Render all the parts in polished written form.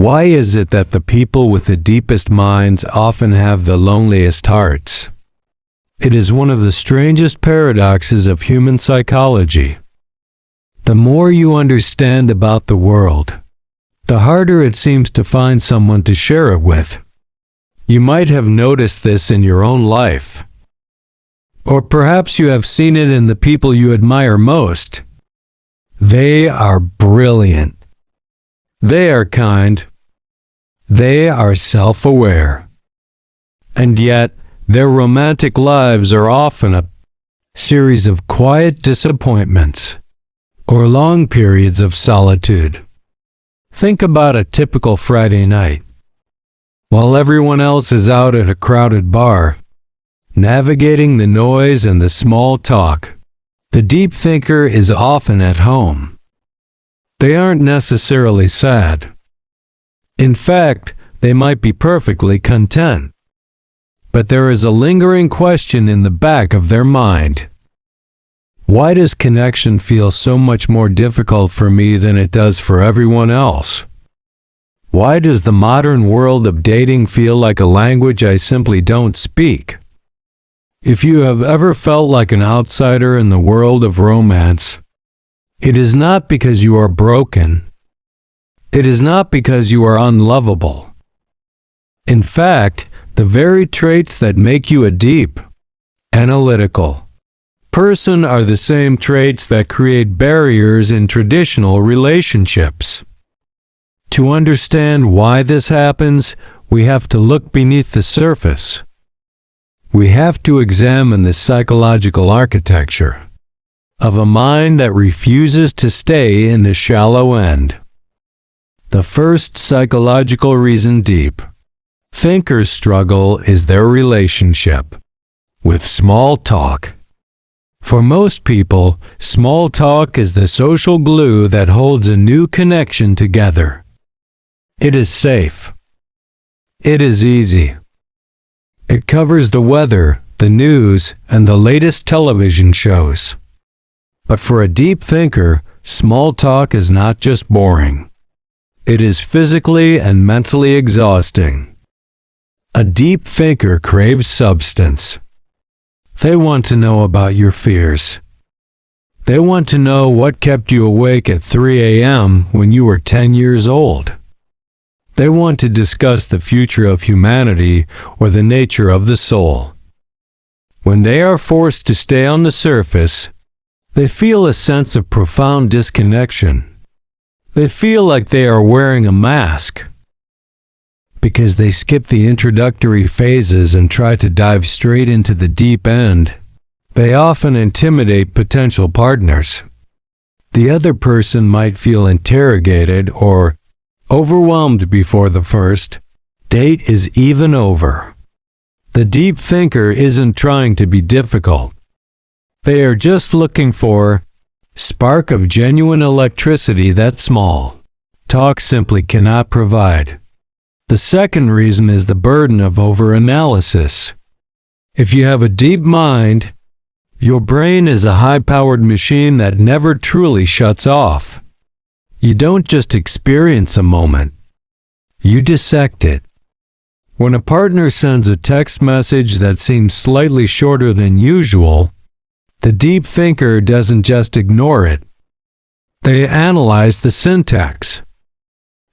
Why is it that the people with the deepest minds often have the loneliest hearts? It is one of the strangest paradoxes of human psychology. The more you understand about the world, the harder it seems to find someone to share it with. You might have noticed this in your own life. Or perhaps you have seen it in the people you admire most. They are brilliant. They are kind. They are self-aware. And yet, their romantic lives are often a series of quiet disappointments or long periods of solitude. Think about a typical Friday night. While everyone else is out at a crowded bar, navigating the noise and the small talk, the deep thinker is often at home. They aren't necessarily sad. In fact, they might be perfectly content. But there is a lingering question in the back of their mind. Why does connection feel so much more difficult for me than it does for everyone else? Why does the modern world of dating feel like a language I simply don't speak? If you have ever felt like an outsider in the world of romance, it is not because you are broken. It is not because you are unlovable. In fact, the very traits that make you a deep, analytical person are the same traits that create barriers in traditional relationships. To understand why this happens, we have to look beneath the surface. We have to examine the psychological architecture of a mind that refuses to stay in the shallow end. The first psychological reason deep thinkers struggle is their relationship with small talk. For most people, small talk is the social glue that holds a new connection together. It is safe. It is easy. It covers the weather, the news, and the latest television shows. But for a deep thinker, small talk is not just boring. It is physically and mentally exhausting. A deep thinker craves substance. They want to know about your fears. They want to know what kept you awake at 3 a.m. when you were 10 years old. They want to discuss the future of humanity or the nature of the soul. When they are forced to stay on the surface, they feel a sense of profound disconnection. They feel like they are wearing a mask. Because they skip the introductory phases and try to dive straight into the deep end, they often intimidate potential partners. The other person might feel interrogated or overwhelmed before the first date is even over. The deep thinker isn't trying to be difficult. They are just looking for a spark of genuine electricity that small talk simply cannot provide. The second reason is the burden of overanalysis. If you have a deep mind, your brain is a high-powered machine that never truly shuts off. You don't just experience a moment. You dissect it. When a partner sends a text message that seems slightly shorter than usual, the deep thinker doesn't just ignore it. They analyze the syntax.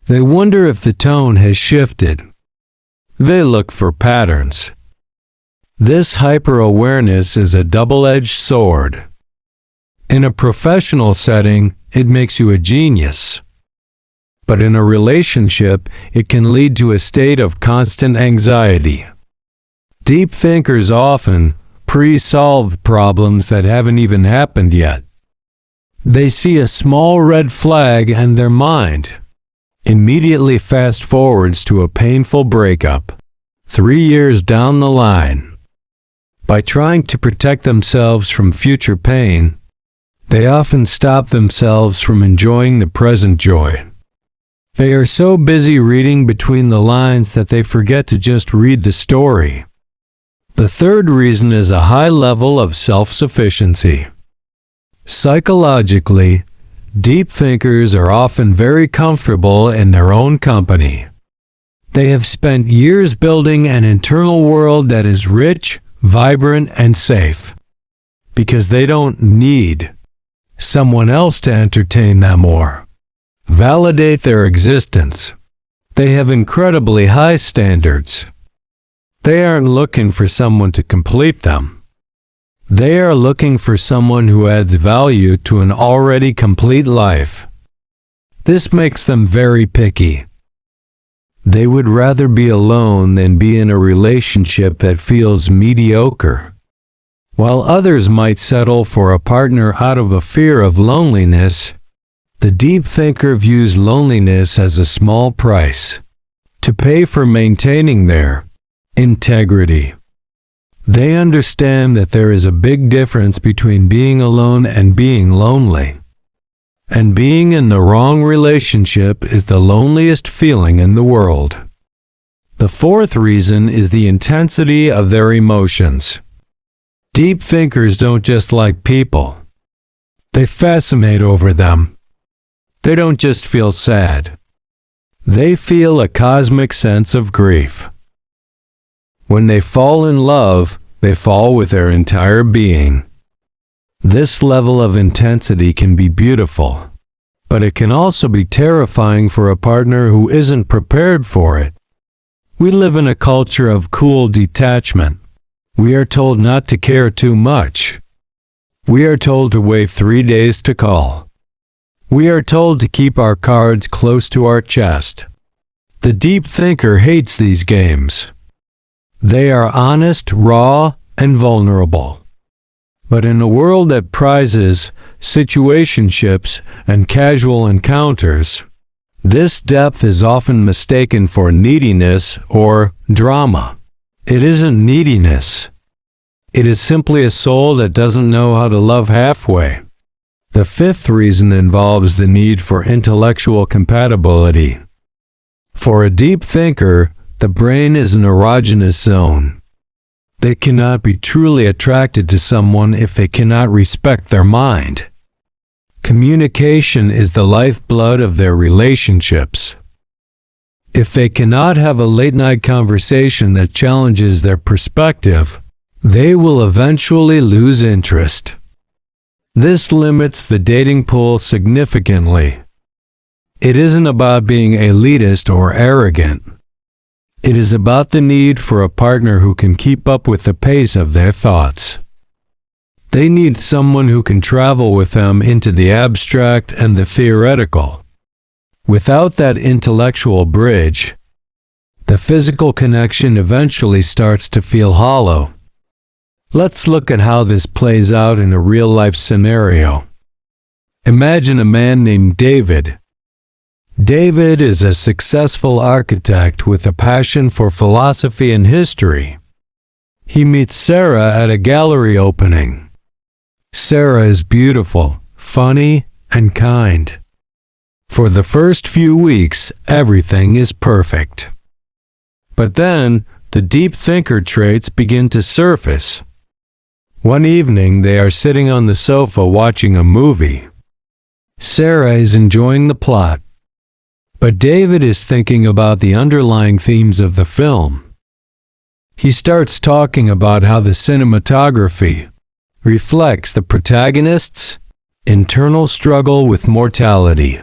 They wonder if the tone has shifted. They look for patterns. This hyper-awareness is a double-edged sword. In a professional setting, it makes you a genius. But in a relationship, it can lead to a state of constant anxiety. Deep thinkers often pre-solve problems that haven't even happened yet. They see a small red flag and their mind immediately fast forwards to a painful breakup 3 years down the line. By trying to protect themselves from future pain, they often stop themselves from enjoying the present joy. They are so busy reading between the lines that they forget to just read the story. The third reason is a high level of self-sufficiency. Psychologically, deep thinkers are often very comfortable in their own company. They have spent years building an internal world that is rich, vibrant, and safe, because they don't need someone else to entertain them or validate their existence. They have incredibly high standards. They aren't looking for someone to complete them. They are looking for someone who adds value to an already complete life. This makes them very picky. They would rather be alone than be in a relationship that feels mediocre. While others might settle for a partner out of a fear of loneliness, the deep thinker views loneliness as a small price to pay for maintaining their integrity. They understand that there is a big difference between being alone and being lonely. And being in the wrong relationship is the loneliest feeling in the world. The fourth reason is the intensity of their emotions. Deep thinkers don't just like people. They fascinate over them. They don't just feel sad. They feel a cosmic sense of grief. When they fall in love, they fall with their entire being. This level of intensity can be beautiful, but it can also be terrifying for a partner who isn't prepared for it. We live in a culture of cool detachment. We are told not to care too much. We are told to wait 3 days to call. We are told to keep our cards close to our chest. The deep thinker hates these games. They are honest, raw, and vulnerable. But in a world that prizes situationships and casual encounters, this depth is often mistaken for neediness or drama. It isn't neediness. It is simply a soul that doesn't know how to love halfway. The fifth reason involves the need for intellectual compatibility. For a deep thinker, the brain is an erogenous zone. They cannot be truly attracted to someone if they cannot respect their mind. Communication is the lifeblood of their relationships. If they cannot have a late-night conversation that challenges their perspective, they will eventually lose interest. This limits the dating pool significantly. It isn't about being elitist or arrogant. It is about the need for a partner who can keep up with the pace of their thoughts. They need someone who can travel with them into the abstract and the theoretical. Without that intellectual bridge, the physical connection eventually starts to feel hollow. Let's look at how this plays out in a real-life scenario. Imagine a man named David. David is a successful architect with a passion for philosophy and history. He meets Sarah at a gallery opening. Sarah is beautiful, funny, and kind. For the first few weeks, everything is perfect. But then, the deep thinker traits begin to surface. One evening, they are sitting on the sofa watching a movie. Sarah is enjoying the plot, but David is thinking about the underlying themes of the film. He starts talking about how the cinematography reflects the protagonist's internal struggle with mortality.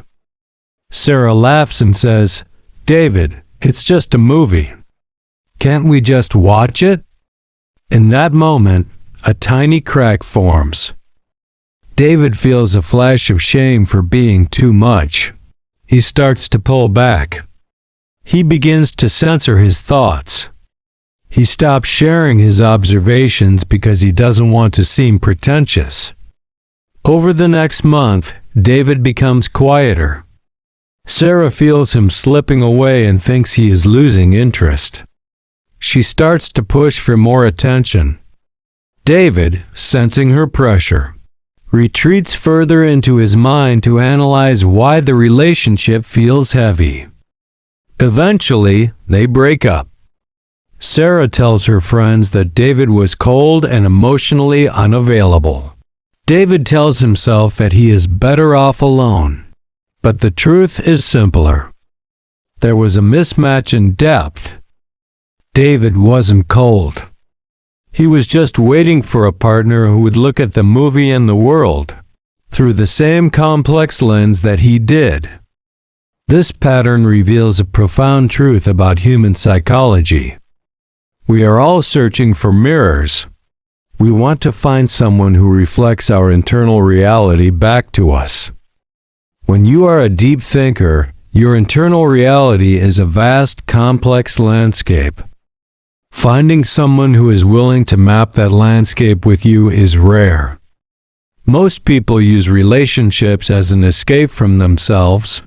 Sarah laughs and says, "David, it's just a movie. Can't we just watch it?" In that moment, a tiny crack forms. David feels a flash of shame for being too much. He starts to pull back. He begins to censor his thoughts. He stops sharing his observations because he doesn't want to seem pretentious. Over the next month, David becomes quieter. Sarah feels him slipping away and thinks he is losing interest. She starts to push for more attention. David, sensing her pressure, retreats further into his mind to analyze why the relationship feels heavy. Eventually, they break up. Sarah tells her friends that David was cold and emotionally unavailable. David tells himself that he is better off alone. But the truth is simpler. There was a mismatch in depth. David wasn't cold. He was just waiting for a partner who would look at the movie and the world through the same complex lens that he did. This pattern reveals a profound truth about human psychology. We are all searching for mirrors. We want to find someone who reflects our internal reality back to us. When you are a deep thinker, your internal reality is a vast, complex landscape. Finding someone who is willing to map that landscape with you is rare. Most people use relationships as an escape from themselves.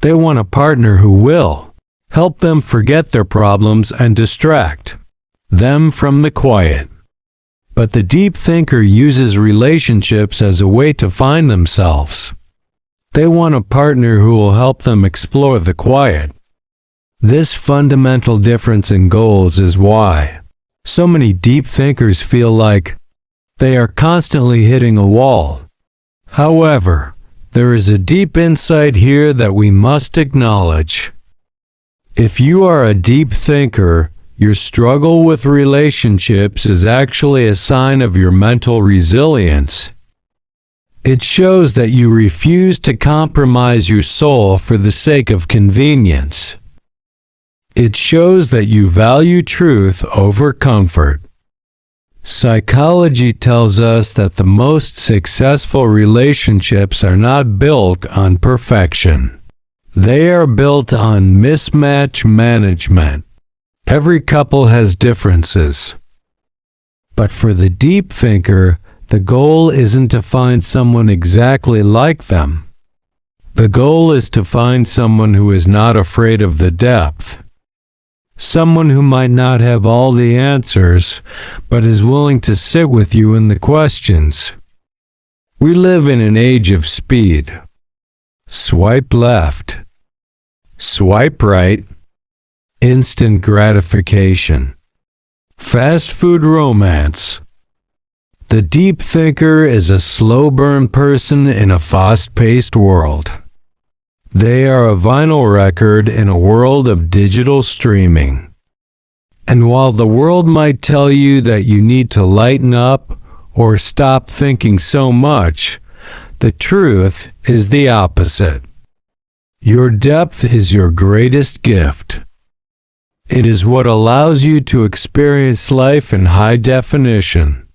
They want a partner who will help them forget their problems and distract them from the quiet. But the deep thinker uses relationships as a way to find themselves. They want a partner who will help them explore the quiet. This fundamental difference in goals is why so many deep thinkers feel like they are constantly hitting a wall. However, there is a deep insight here that we must acknowledge. If you are a deep thinker, your struggle with relationships is actually a sign of your mental resilience. It shows that you refuse to compromise your soul for the sake of convenience. It shows that you value truth over comfort. Psychology tells us that the most successful relationships are not built on perfection. They are built on mismatch management. Every couple has differences. But for the deep thinker, the goal isn't to find someone exactly like them. The goal is to find someone who is not afraid of the depth. Someone who might not have all the answers, but is willing to sit with you in the questions. We live in an age of speed. Swipe left. Swipe right. Instant gratification. Fast food romance. The deep thinker is a slow-burn person in a fast-paced world. They are a vinyl record in a world of digital streaming. And while the world might tell you that you need to lighten up or stop thinking so much, the truth is the opposite. Your depth is your greatest gift. It is what allows you to experience life in high definition.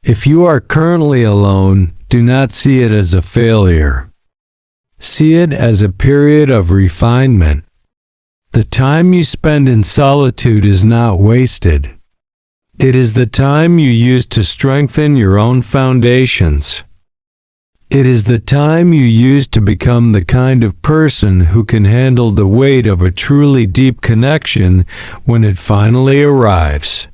If you are currently alone, do not see it as a failure. See it as a period of refinement. The time you spend in solitude is not wasted. It is the time you use to strengthen your own foundations. It is the time you use to become the kind of person who can handle the weight of a truly deep connection when it finally arrives.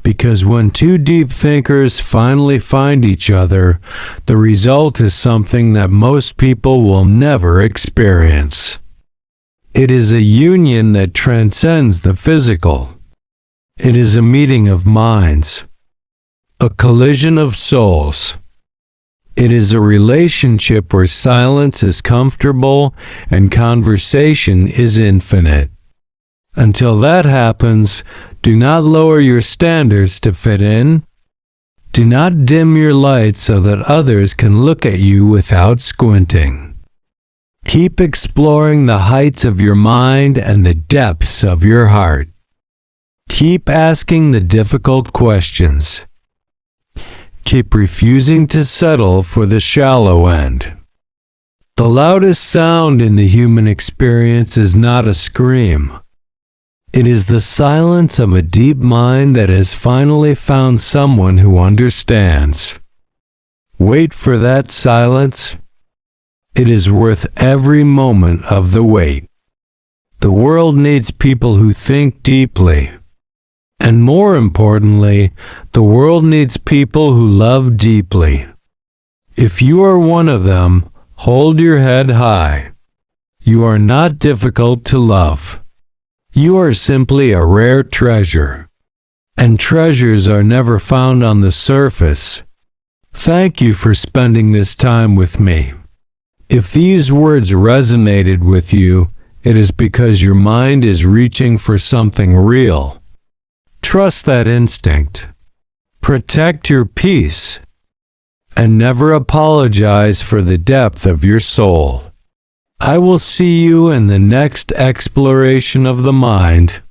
Because when two deep thinkers finally find each other, the result is something that most people will never experience. It is a union that transcends the physical. It is a meeting of minds, a collision of souls. It is a relationship where silence is comfortable and conversation is infinite. Until that happens, do not lower your standards to fit in. Do not dim your light so that others can look at you without squinting. Keep exploring the heights of your mind and the depths of your heart. Keep asking the difficult questions. Keep refusing to settle for the shallow end. The loudest sound in the human experience is not a scream. It is the silence of a deep mind that has finally found someone who understands. Wait for that silence. It is worth every moment of the wait. The world needs people who think deeply. And more importantly, the world needs people who love deeply. If you are one of them, hold your head high. You are not difficult to love. You are simply a rare treasure. And treasures are never found on the surface. Thank you for spending this time with me. If these words resonated with you, it is because your mind is reaching for something real. Trust that instinct. Protect your peace. And never apologize for the depth of your soul. I will see you in the next exploration of the mind.